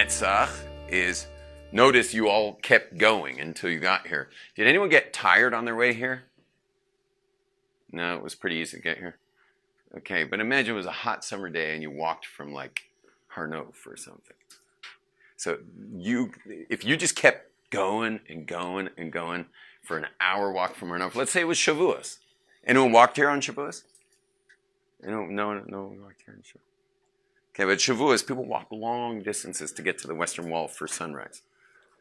Netzach is, notice you all kept going until you got here. Did anyone get tired on their way here? No, it was pretty easy to get here. Okay, but imagine it was a hot summer day and you walked from like Harnof or something. So if you just kept going and going and going for an hour walk from Harnof, let's say it was Shavuos. Anyone walked here on Shavuos? No one walked here on Shavuos. Okay, but Shavuos, people walk long distances to get to the Western Wall for sunrise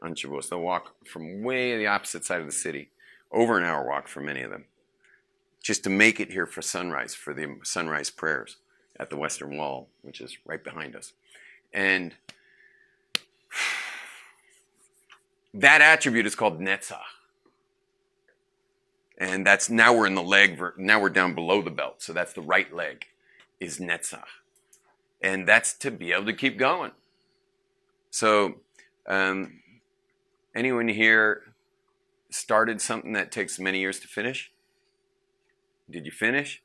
on Shavuos. They'll walk from way the opposite side of the city, over an hour walk for many of them, just to make it here for sunrise, for the sunrise prayers at the Western Wall, which is right behind us. And that attribute is called Netzach. And that's, now we're in the leg, now we're down below the belt. So that's the right leg, is Netzach. And that's to be able to keep going. So anyone here started something that takes many years to finish? Did you finish?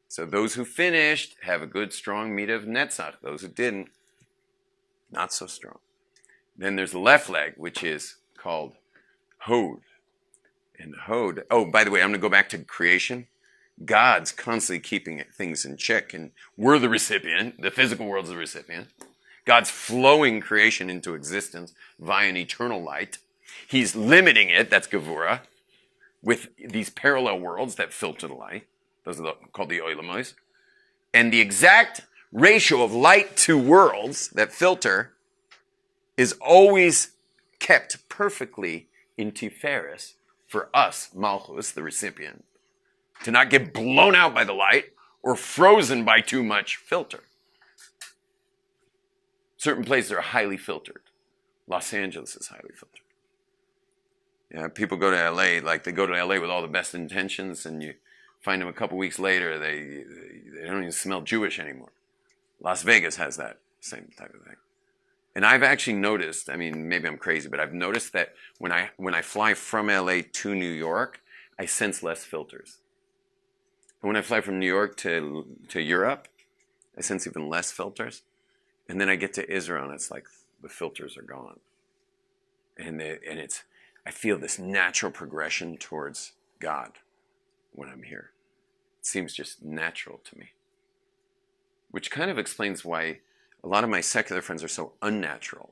So those who finished have a good, strong meat of Netzach. Those who didn't, not so strong. Then there's the left leg, which is called Hod. And Hod, oh, by the way, I'm going to go back to creation. God's constantly keeping things in check, and we're the recipient. The physical world's the recipient. God's flowing creation into existence via an eternal light. He's limiting it, that's Gevurah, with these parallel worlds that filter the light. Those are called the Oilamos. And the exact ratio of light to worlds that filter is always kept perfectly in Tiferes for us, Malchus, the recipient, to not get blown out by the light or frozen by too much filter. Certain places are highly filtered. Los Angeles is highly filtered. Yeah, people go to LA, like they go to LA with all the best intentions, and you find them a couple weeks later, they don't even smell Jewish anymore. Las Vegas has that same type of thing. And I've actually noticed, I mean, maybe I'm crazy, but I've noticed that when I fly from LA to New York, I sense less filters. And when I fly from New York to Europe, I sense even less filters. And then I get to Israel, and it's like the filters are gone. And I feel this natural progression towards God when I'm here. It seems just natural to me. Which kind of explains why a lot of my secular friends are so unnatural.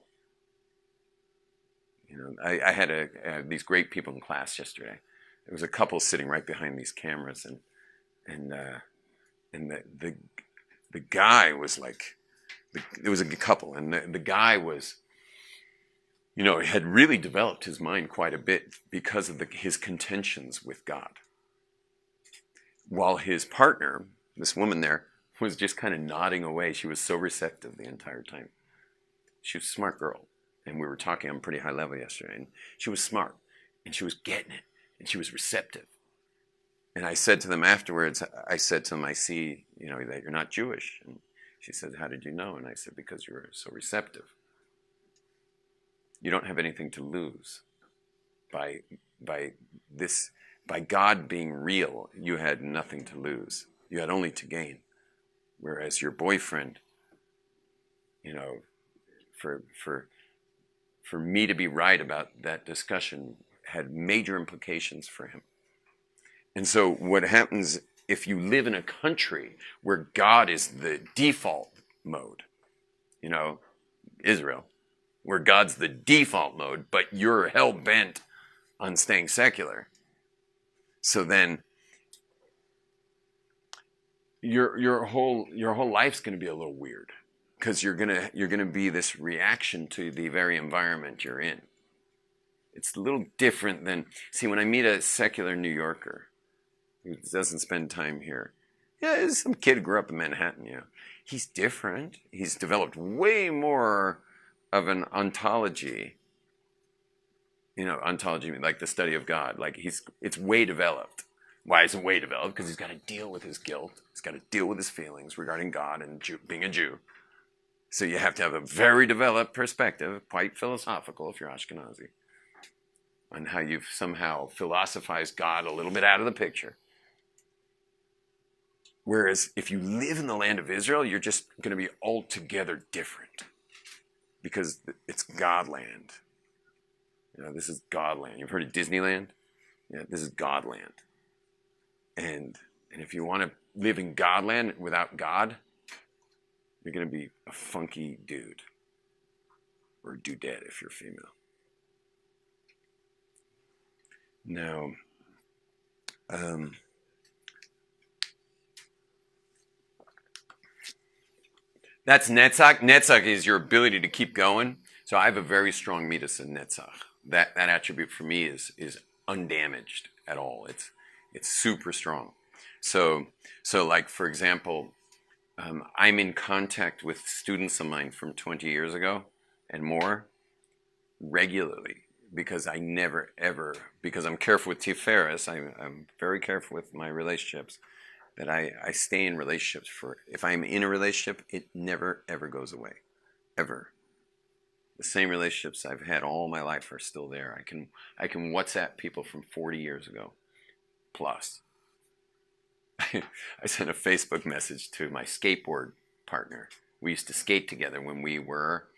You know, I had these great people in class yesterday. There was a couple sitting right behind these cameras, and the guy was like, it was a couple, and the guy was, you know, had really developed his mind quite a bit because of his contentions with God. While his partner, this woman there, was just kind of nodding away. She was so receptive the entire time. She was a smart girl. And we were talking on a pretty high level yesterday. And she was smart. And she was getting it. And she was receptive. And I said to them afterwards, I see, you know, that you're not Jewish. And she said, how did you know? And I said, because you were so receptive. You don't have anything to lose. By God being real, you had nothing to lose. You had only to gain. Whereas your boyfriend, you know, for me to be right about that discussion had major implications for him. And so what happens if you live in a country where God is the default mode, you know, Israel, where God's the default mode, but you're hell-bent on staying secular. So then your whole life's going to be a little weird, because you're gonna be this reaction to the very environment you're in. It's a little different than, see, when I meet a secular New Yorker who doesn't spend time here, yeah, some kid who grew up in Manhattan, yeah, he's different. He's developed way more of an ontology. You know, ontology, like the study of God. Like it's way developed. Why is it way developed? Because he's got to deal with his guilt. He's got to deal with his feelings regarding God and being a Jew. So you have to have a very developed perspective, quite philosophical if you're Ashkenazi, on how you've somehow philosophized God a little bit out of the picture. Whereas if you live in the land of Israel, you're just going to be altogether different. because it's Godland. This is Godland. You've heard of Disneyland? Yeah, this is Godland. And if you want to live in Godland without God, you're going to be a funky dude. Or dudette if you're female. Now, that's Netzach. Netzach is your ability to keep going. So I have a very strong midas in Netzach. That attribute for me is undamaged at all. It's super strong. So like, for example, I'm in contact with students of mine from 20 years ago and more regularly, because I never ever, because I'm careful with Tiferes, I'm very careful with my relationships, that I stay in relationships for, if I'm in a relationship, it never ever goes away, ever. The same relationships I've had all my life are still there. I can WhatsApp people from 40 years ago, plus. I sent a Facebook message to my skateboard partner. We used to skate together when we were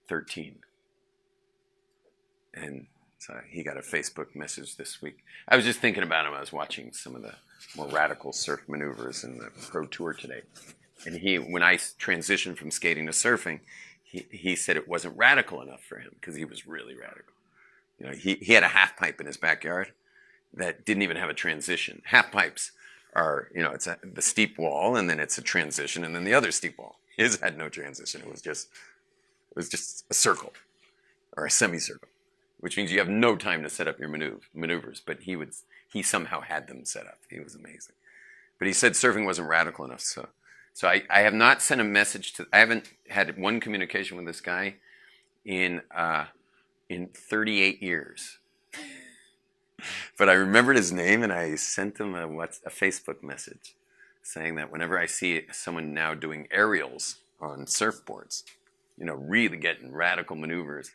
13. And so he got a Facebook message this week. I was just thinking about him. I was watching some of the more radical surf maneuvers in the Pro Tour today. And when I transitioned from skating to surfing, he said it wasn't radical enough for him because he was really radical. He had a half pipe in his backyard that didn't even have a transition. Half pipes are, it's the steep wall, and then it's a transition, and then the other steep wall. His had no transition. It was just a circle or a semicircle, which means you have no time to set up your maneuvers. But he somehow had them set up. He was amazing. But he said surfing wasn't radical enough. So I have not sent a message I haven't had one communication with this guy in 38 years. But I remembered his name, and I sent him a Facebook message saying that whenever I see someone now doing aerials on surfboards, really getting radical maneuvers,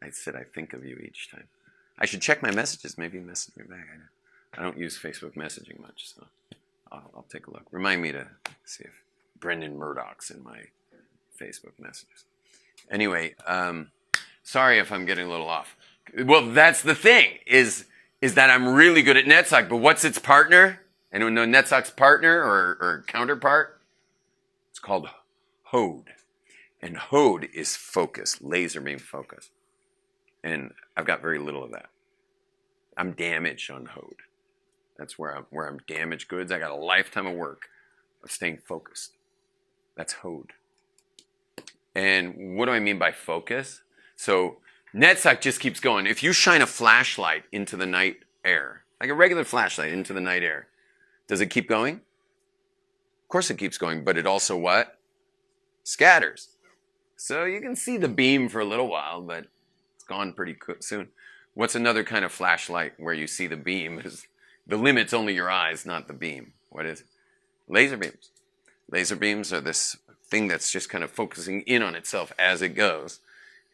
I said, I think of you each time. I should check my messages. Maybe you message me back. I don't use Facebook messaging much, so I'll take a look. Remind me to see if Brendan Murdoch's in my Facebook messages. Anyway, sorry if I'm getting a little off. Well, that's the thing, is that I'm really good at Netzach, but what's its partner? Anyone know Netzach's partner or counterpart? It's called Hod. And Hod is focus, laser beam focus. And I've got very little of that. I'm damaged on Hod. That's where I'm damaged goods. I got a lifetime of work of staying focused. That's Hod. And what do I mean by focus? So Netzach just keeps going. If you shine a flashlight into the night air, like a regular flashlight into the night air, does it keep going? Of course it keeps going, but it also what? Scatters. So you can see the beam for a little while, but it's gone pretty soon. What's another kind of flashlight where you see the beam? The limit's only your eyes, not the beam. What is it? Laser beams. Laser beams are this thing that's just kind of focusing in on itself as it goes.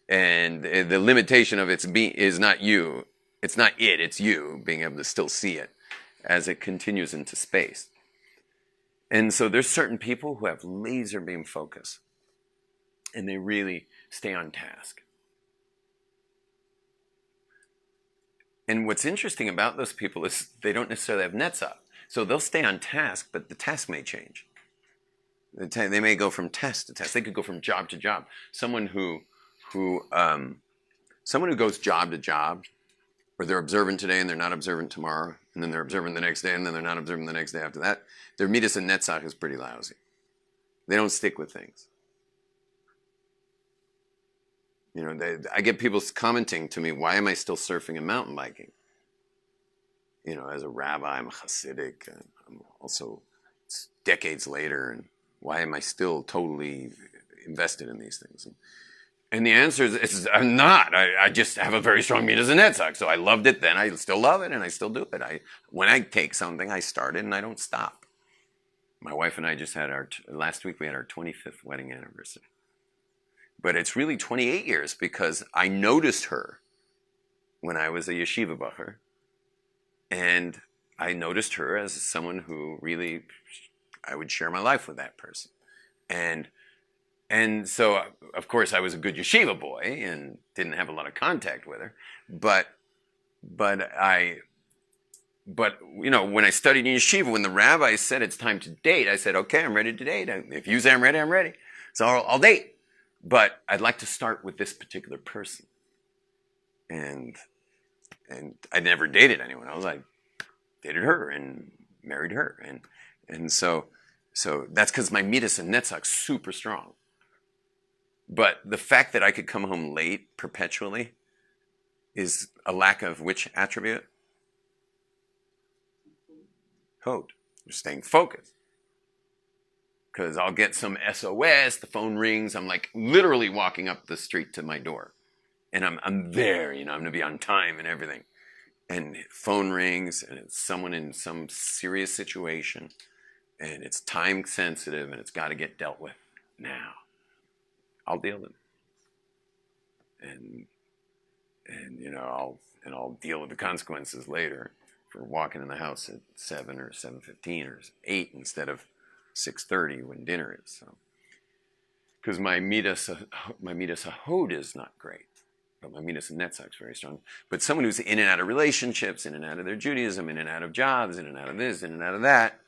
And the limitation of its beam is not you. It's not it, it's you being able to still see it as it continues into space. And so there's certain people who have laser beam focus, and they really stay on task. And what's interesting about those people is they don't necessarily have Netzach. So they'll stay on task, but the task may change. They may go from task to task. They could go from job to job. Someone who goes job to job, or they're observant today and they're not observant tomorrow, and then they're observant the next day and then they're not observant the next day after that, their midas and Netzach is pretty lousy. They don't stick with things. I get people commenting to me, why am I still surfing and mountain biking? As a rabbi, I'm a Hasidic, and I'm also decades later, and why am I still totally invested in these things? And the answer is I'm not. I just have a very strong midas and Netzach. So I loved it then. I still love it, and I still do it. When I take something, I start it, and I don't stop. My wife and I just had last week we had our 25th wedding anniversary. But it's really 28 years because I noticed her when I was a yeshiva bacher. And I noticed her as someone who really, I would share my life with that person. And And so, of course, I was a good yeshiva boy and didn't have a lot of contact with her. But you know, when I studied in yeshiva, when the rabbi said it's time to date, I said, okay, I'm ready to date. If you say I'm ready, I'm ready. So I'll date. But I'd like to start with this particular person. And I never dated anyone else. I dated her and married her. And so that's because my midas and Netzach's super strong. But the fact that I could come home late perpetually is a lack of which attribute? Hod. You're staying focused. Because I'll get some SOS, the phone rings, I'm like literally walking up the street to my door. And I'm there, you know, I'm going to be on time and everything. And phone rings, and it's someone in some serious situation, and it's time sensitive, and it's got to get dealt with now. I'll deal with it. And you know, I'll deal with the consequences later for walking in the house at 7 or 7:15 or 8 instead of 6:30 when dinner is. So, because my midas hod is not great, but my midas Netzach is very strong. But someone who's in and out of relationships, in and out of their Judaism, in and out of jobs, in and out of this, in and out of that,